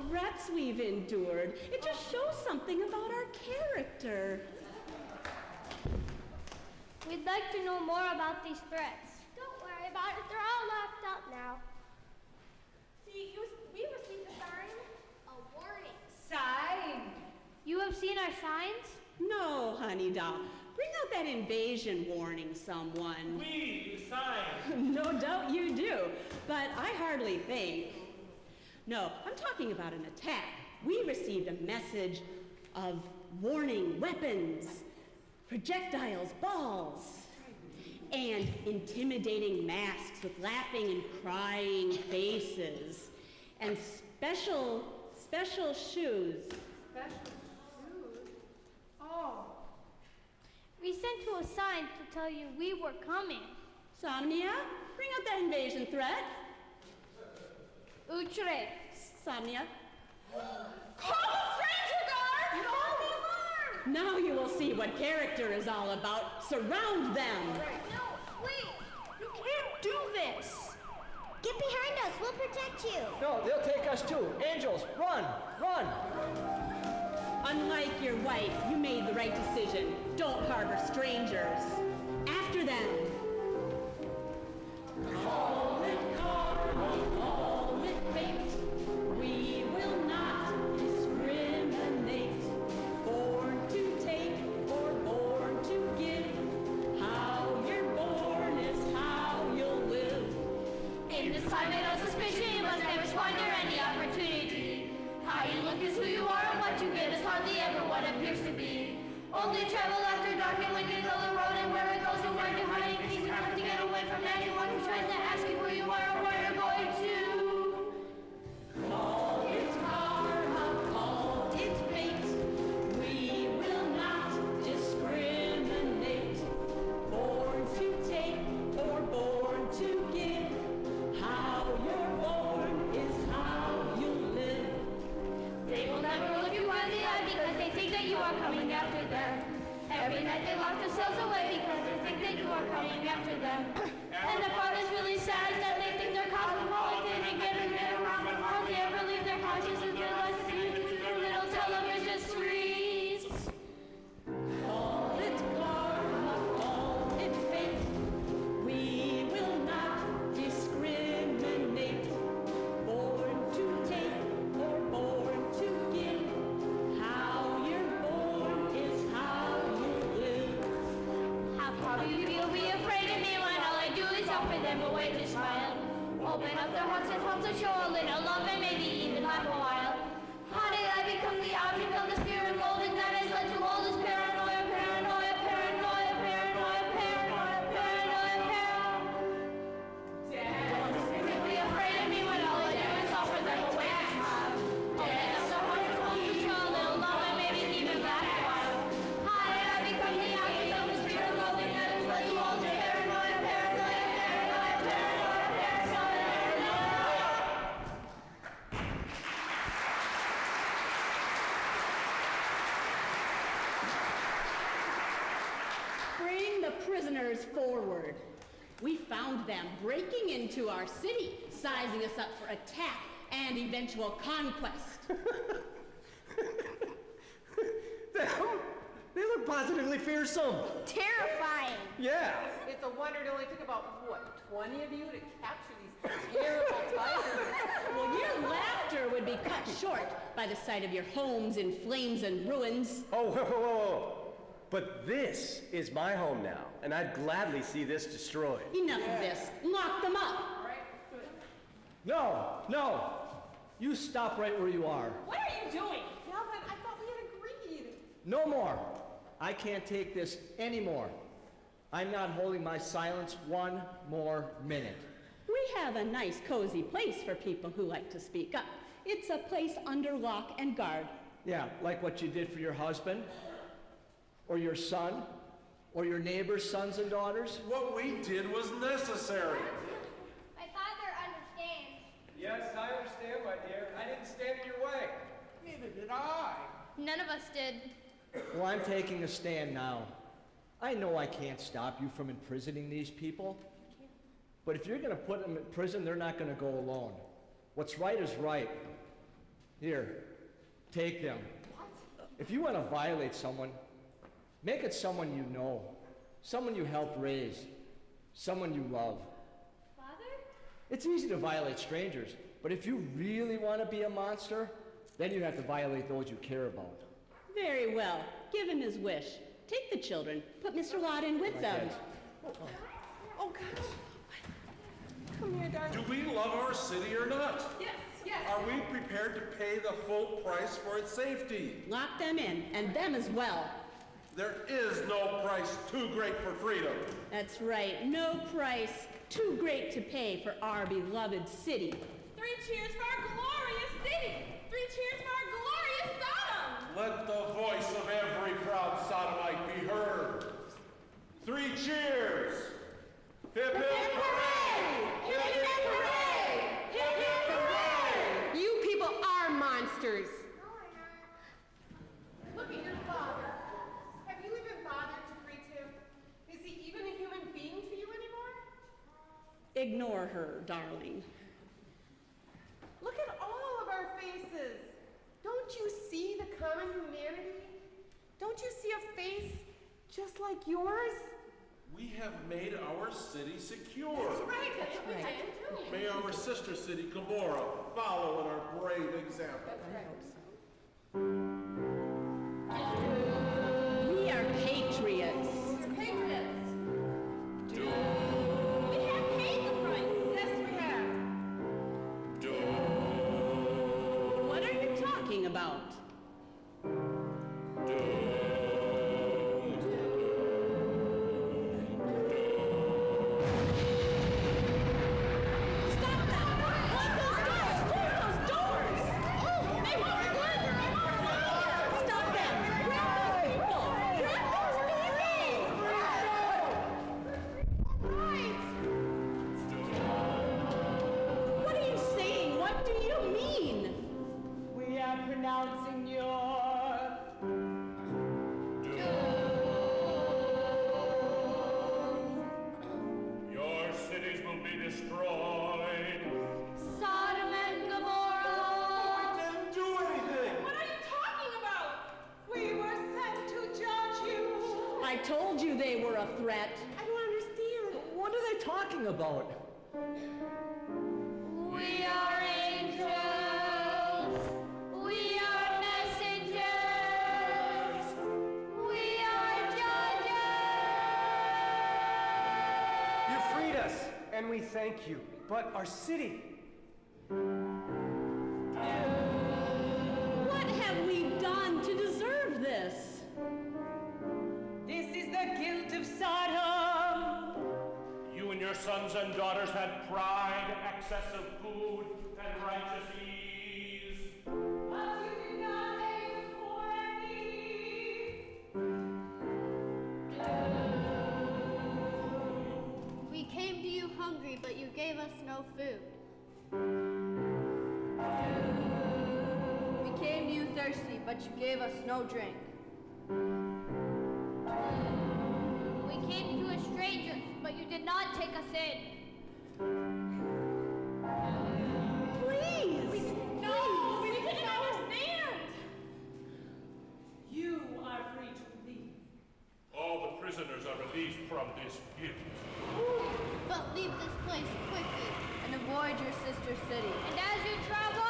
threats we've endured. It just shows something about our character. We'd like to know more about these threats. Don't worry about it. They're all locked up now. See, we received a sign. A warning. Sign. You have seen our signs? No, honey doll. Bring out that invasion warning, someone. We sign. No doubt you do, but I hardly think. No, I'm talking about an attack. We received a message of warning weapons, projectiles, balls, and intimidating masks with laughing and crying faces, and special shoes. Special shoes? Oh. We sent you a sign to tell you we were coming. Somnia, bring out that invasion threat. Utre. Somnia. Call the stranger guard! Call the alarm! Now you will see what character is all about. Surround them. No, wait! You can't do this! Get behind us, we'll protect you! No, they'll take us too. Angels, run, run. Unlike your wife, you made the right decision. Don't harbor strangers. After them. Call it karma, call it fate. We will not discriminate. Born to take or born to give. How you're born is how you'll live. In this climate of suspicion, you must never squander any opportunity. How you look is who you are, and what you get is hardly ever what appears to be. Only travel after dark, and when you know the road and where it goes and where you're hiding, it's easy enough to get away from anyone who tries to ask you who you are or where you're going to. Call it karma, call it fate. We will not discriminate. Born to take or born to give. How you're born is how you live. They will never look you in the eye because they think that you are coming after them. Every night they lock themselves away because they think that you are coming after them. And the part is really sad is that they think they're cosmopolitan and get around but hardly ever leave their consciousness their lives to their little television screens. Call it karma, call it fate. We will not discriminate. Born to take or born to give. How you're born is how you live. How probably you'll be afraid of me when all I do is offer them a way to smile. Open up their hearts and hope to show a little love and maybe even laugh a while. How did I become the object of the fear and loathing that has led to all this paranoia, paranoia, paranoia, paranoia, paranoia, paranoia, paranoia? Don't be afraid of me when all I do is offer them a way to smile. Open up their hearts and hope to show a little love and maybe even laugh a while. How did I become the object of the fear and loathing that has led to all this paranoia, paranoia, paranoia, paranoia, paranoia? Bring the prisoners forward. We found them breaking into our city, sizing us up for attack and eventual conquest. They look positively fearsome. Terrifying! Yeah. It's a wonder it only took about, 20 of you to capture these terrible tigers. Well, your laughter would be cut short by the sight of your homes in flames and ruins. Oh, whoa, whoa, whoa. But this is my home now, and I'd gladly see this destroyed. Enough of this. Lock them up. No, no. You stop right where you are. What are you doing? Calvin, I thought we had agreed. No more. I can't take this anymore. I'm not holding my silence one more minute. We have a nice, cozy place for people who like to speak up. It's a place under lock and guard. Yeah, like what you did for your husband, or your son, or your neighbor's sons and daughters. What we did was necessary. My father understands. Yes, I understand, my dear. I didn't stand in your way. Neither did I. None of us did. Well, I'm taking a stand now. I know I can't stop you from imprisoning these people. But if you're going to put them in prison, they're not going to go alone. What's right is right. Here, take them. If you want to violate someone, make it someone you know, someone you helped raise, someone you love. Father? It's easy to violate strangers, but if you really want to be a monster, then you have to violate those you care about. Very well. Give him his wish. Take the children. Put Mr. Lott in with them. Oh, gosh. Come here, darling. Do we love our city or not? Yes, yes. Are we prepared to pay the full price for its safety? Lock them in, and them as well. There is no price too great for freedom. That's right. No price too great to pay for our beloved city. 3 cheers for our glorious city. 3 cheers for our glorious Sodom. Let the voice of every proud sodomite be heard. 3 cheers. Hip, hip, hooray! Hip, hip, hooray! Hip, hip, hooray! You people are monsters. Look at your father. Have you even bothered to greet him? Is he even a human being to you anymore? Ignore her, darling. Look at all of our faces. Don't you see the common humanity? Don't you see a face just like yours? We have made our city secure. That's right, that's what we did. May our sister city, Gomorrah, follow in our brave example. We are patriots. Patriots. We have paid the price. Yes, we have. What are you talking about? Stop that! Close those doors! Close those doors! They won't work! Stop them! Grab those people! Grab those people! What are you saying? What do you mean? We are pronouncing your Your cities will be destroyed. Sodom and Gomorrah. Didn't do anything. What are you talking about? We were sent to judge you. I told you they were a threat. I don't understand. What are they talking about? We are angels. We are messengers. We are judges. You freed us, and we thank you. But our city, What have we done to deserve this? This is the guilt of Sodom. You and your sons and daughters had pride, excess of food, and righteous ease. But you did not aid the poor and needy. We came to you hungry, but you gave us no food. We came to you thirsty, but you gave us no drink. We came to you as strangers, but you did not take us in. Please! No, we didn't understand. You are free to leave. All the prisoners are released from this guilt. But leave this place quickly and avoid your sister city. And as you travel,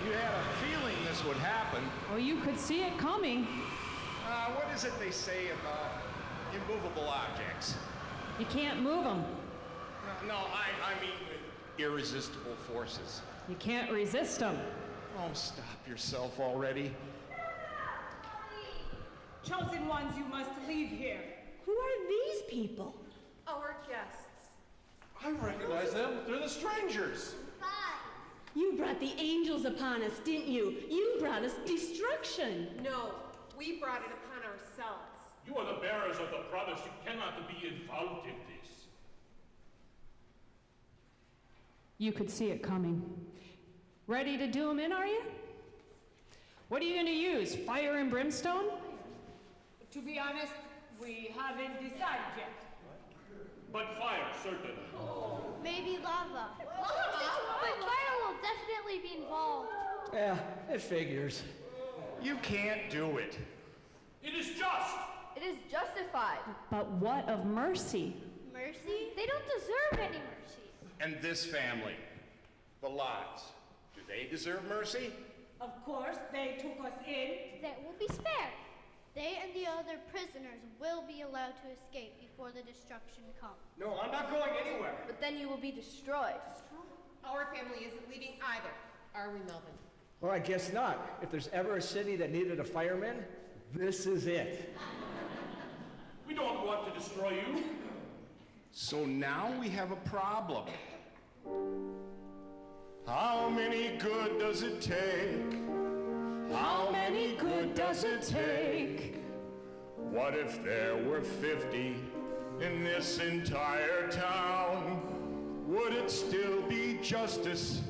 You had a feeling this would happen. Oh, you could see it coming. What is it they say about immovable objects? You can't move them. No, I mean with irresistible forces. You can't resist them. Oh, stop yourself already. Chosen ones, you must leave here. Who are these people? Our guests. I recognize them. They're the strangers. You brought the angels upon us, didn't you? You brought us destruction. No, we brought it upon ourselves. You are the bearers of the promise. You cannot be involved in this. You could see it coming. Ready to do them in, are you? What are you gonna use, fire and brimstone? To be honest, we haven't decided yet. But fire, certainly. Maybe lava. But fire will definitely be involved. Yeah, it figures. You can't do it. It is just. It is justified. But what of mercy? Mercy? They don't deserve any mercy. And this family, the Lots, do they deserve mercy? Of course, they took us in. They will be spared. They and the other prisoners will be allowed to escape before the destruction comes. No, I'm not going anywhere. But then you will be destroyed. Our family isn't leaving either. Are we, Melvin? Well, I guess not. If there's ever a city that needed a fireman, this is it. We don't want to destroy you. So now we have a problem. How many good does it take? How many good does it take? What if there were 50 in this entire town? Would it still be justice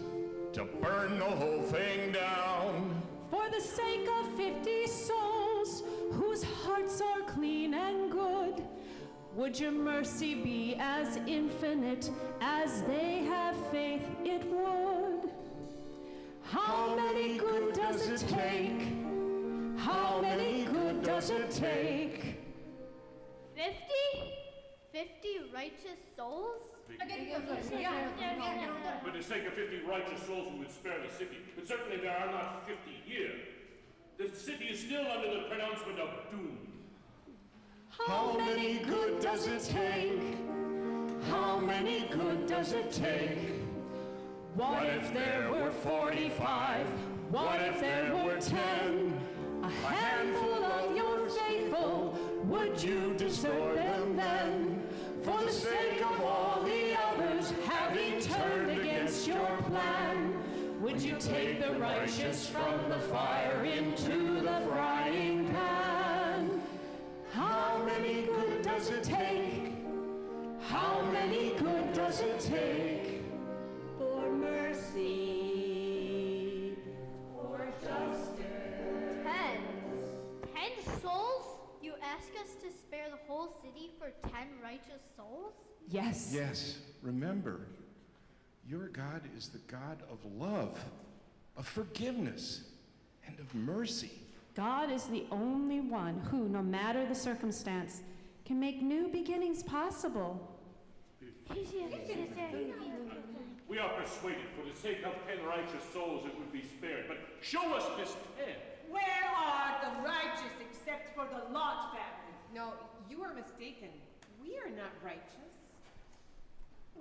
to burn the whole thing down? For the sake of 50 souls whose hearts are clean and good, would your mercy be as infinite as they have faith it would? How many good does it take? How many good does it take? 50? 50 righteous souls? For the sake of 50 righteous souls, we would spare the city. But certainly there are not 50 here. The city is still under the pronouncement of doom. How many good does it take? How many good does it take? What if there were 45? What if there were 10? A handful of your faithful, would you destroy them then? For the sake of all the others, having turned against your plan, would you take the righteous from the fire into the frying pan? How many good does it take? How many good does it take? For mercy. For justice. 10. 10 souls? You ask us to spare the whole city for 10 righteous souls? Yes. Yes, remember, your God is the God of love, of forgiveness, and of mercy. God is the only one who, no matter the circumstance, can make new beginnings possible. We are persuaded for the sake of 10 righteous souls it would be spared. But show us this 10. Where are the righteous except for the Lot family? No, you are mistaken. We are not righteous.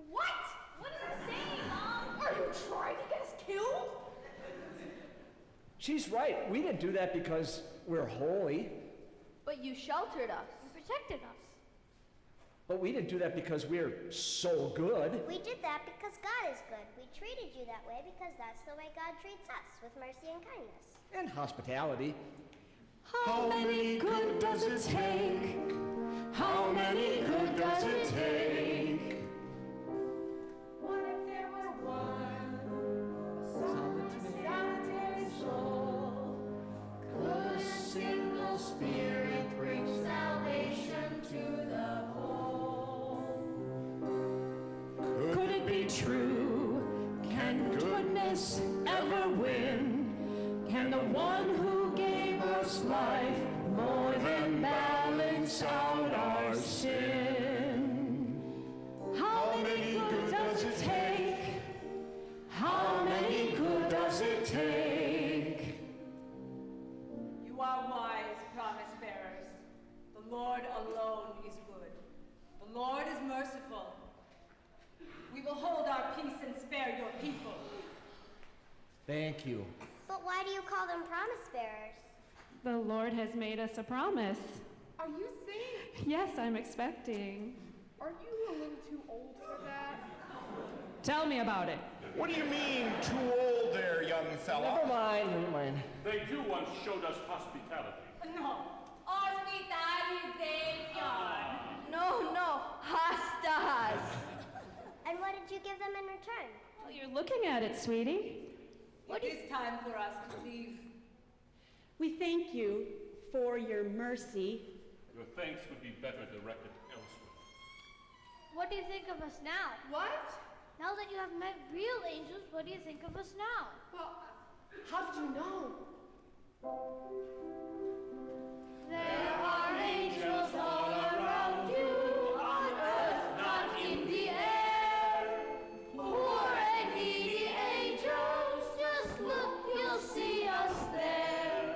What? What are you saying, Mom? Are you trying to get us killed? She's right. We didn't do that because we're holy. But you sheltered us. You protected us. But we didn't do that because we're so good. We did that because God is good. We treated you that way because that's the way God treats us, with mercy and kindness. And hospitality. How many good does it take? How many good does it take? What if there were one solitary soul? Could a single spirit bring salvation to the whole? Could it be true? Can goodness ever win? Can the one who gave us life more than balance out our sin? How many good does it take? How many good does it take? You are wise, promise bearers. The Lord alone is good. The Lord is merciful. We will hold our peace and spare your people. Thank you. But why do you call them promise bearers? The Lord has made us a promise. Are you saying? Yes, I'm expecting. Are you a little too old for that? Tell me about it. What do you mean, too old there, young fella? Never mind, never mind. They too once showed us hospitality. No. Hospitalization. No, hostas. And what did you give them in return? Well, you're looking at it, sweetie. It is time for us to leave. We thank you for your mercy. Your thanks would be better directed elsewhere. What do you think of us now? What? Now that you have met real angels, what do you think of us now? Well, how did you know? There are angels all around you, on earth, not in the air. Poor and needy angels, just look, you'll see us there.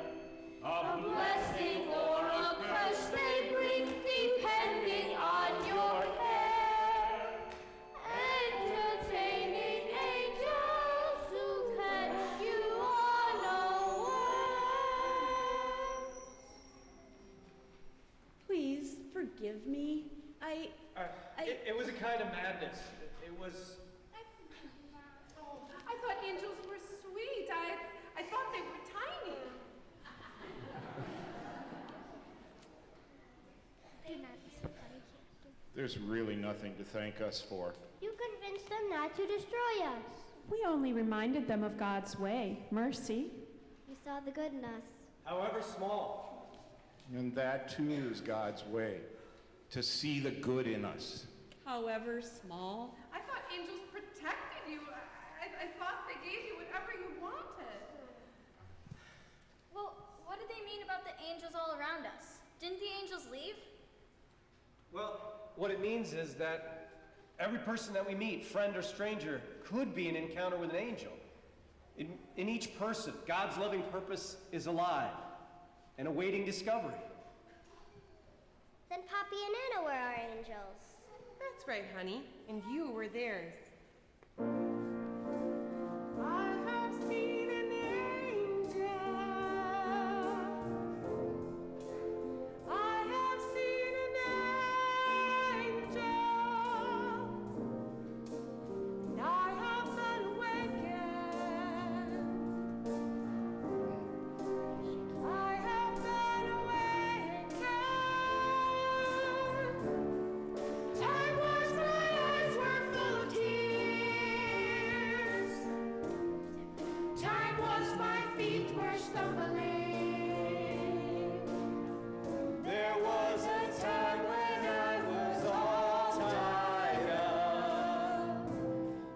A blessing or a curse they bring, depending on your care. Entertaining angels who catch you unaware. Please forgive me. It was a kind of madness. It was. Oh, I thought angels were sweet. I thought they were tiny. There's really nothing to thank us for. You convinced them not to destroy us. We only reminded them of God's way, mercy. You saw the good in us. However small. And that too is God's way, to see the good in us. However small. I thought angels protected you. I thought they gave you whatever you wanted. Well, what do they mean about the angels all around us? Didn't the angels leave? Well, what it means is that every person that we meet, friend or stranger, could be an encounter with an angel. In each person, God's loving purpose is alive and awaiting discovery. Then Poppy and Anna were our angels. That's right, honey. And you were theirs. I have seen an angel. I have seen an angel. And I have been awakened. I have been awakened. Time was my eyes were full of tears. Time was my feet were stumbling. There was a time when I was all tied up,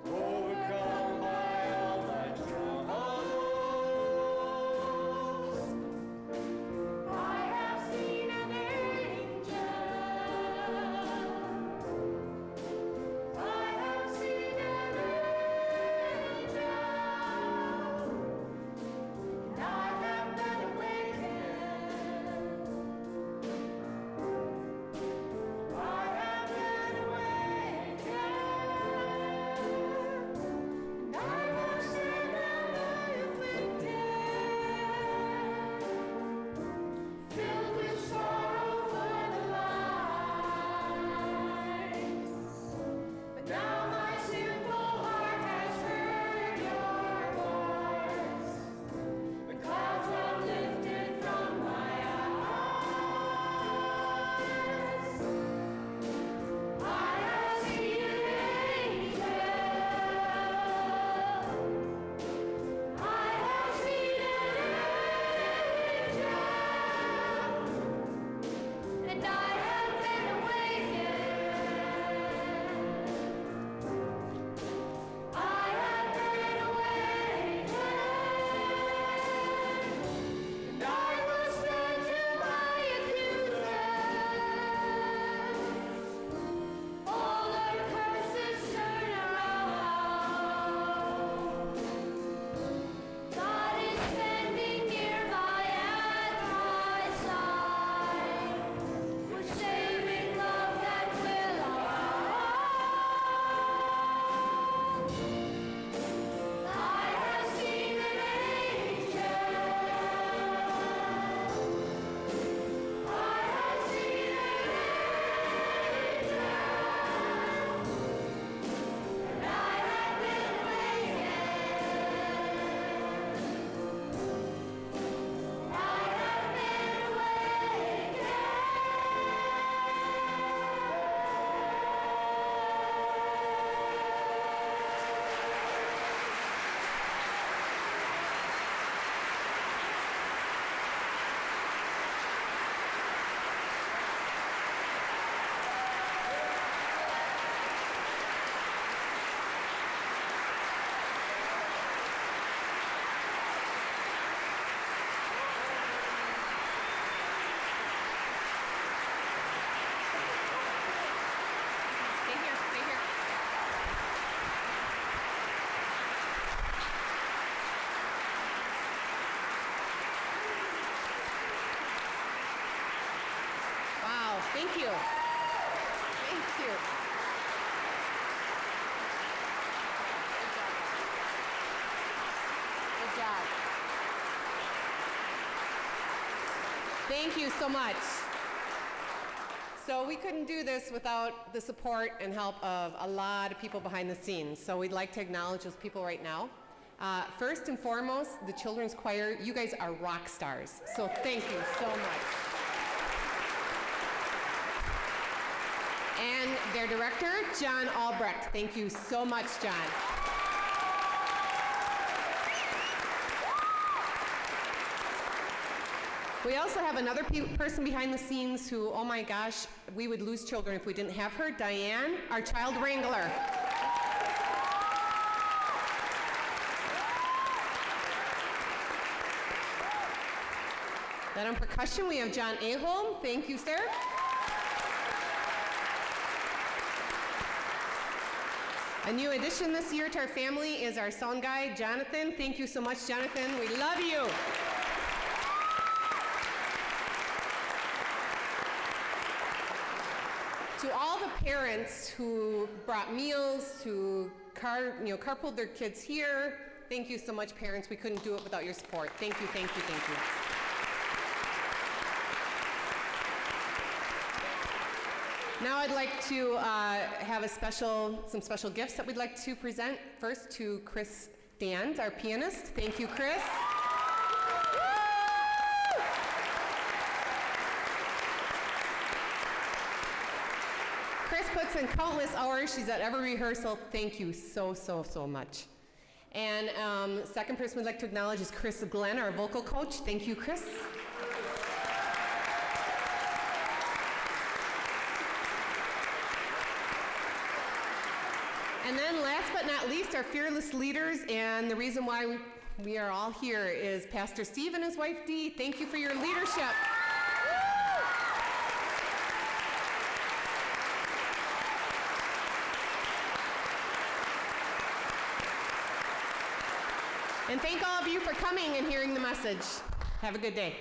overcome by all my troubles. I have seen an angel. I have seen an angel. And I have Thank you. Thank you. Good job. Thank you so much. So we couldn't do this without the support and help of a lot of people behind the scenes. So we'd like to acknowledge those people right now. First and foremost, the children's choir, you guys are rock stars. So thank you so much. And their director, John Albrecht. Thank you so much, John. We also have another person behind the scenes who, oh my gosh, we would lose children if we didn't have her, Diane, our child wrangler. Then on percussion, we have John Aholm. Thank you, sir. A new addition this year to our family is our sound guy, Jonathan. Thank you so much, Jonathan. We love you. To all the parents who brought meals, who carpooled their kids here, thank you so much, parents. We couldn't do it without your support. Thank you, thank you, thank you. Now I'd like to have some special gifts that we'd like to present. First to Chris Dans, our pianist. Thank you, Chris. Chris puts in countless hours. She's at every rehearsal. Thank you so, so, so much. And second person we'd like to acknowledge is Chris Glenn, our vocal coach. Thank you, Chris. And then last but not least, our fearless leaders, and the reason why we are all here is Pastor Steve and his wife Dee. Thank you for your leadership. And thank all of you for coming and hearing the message. Have a good day.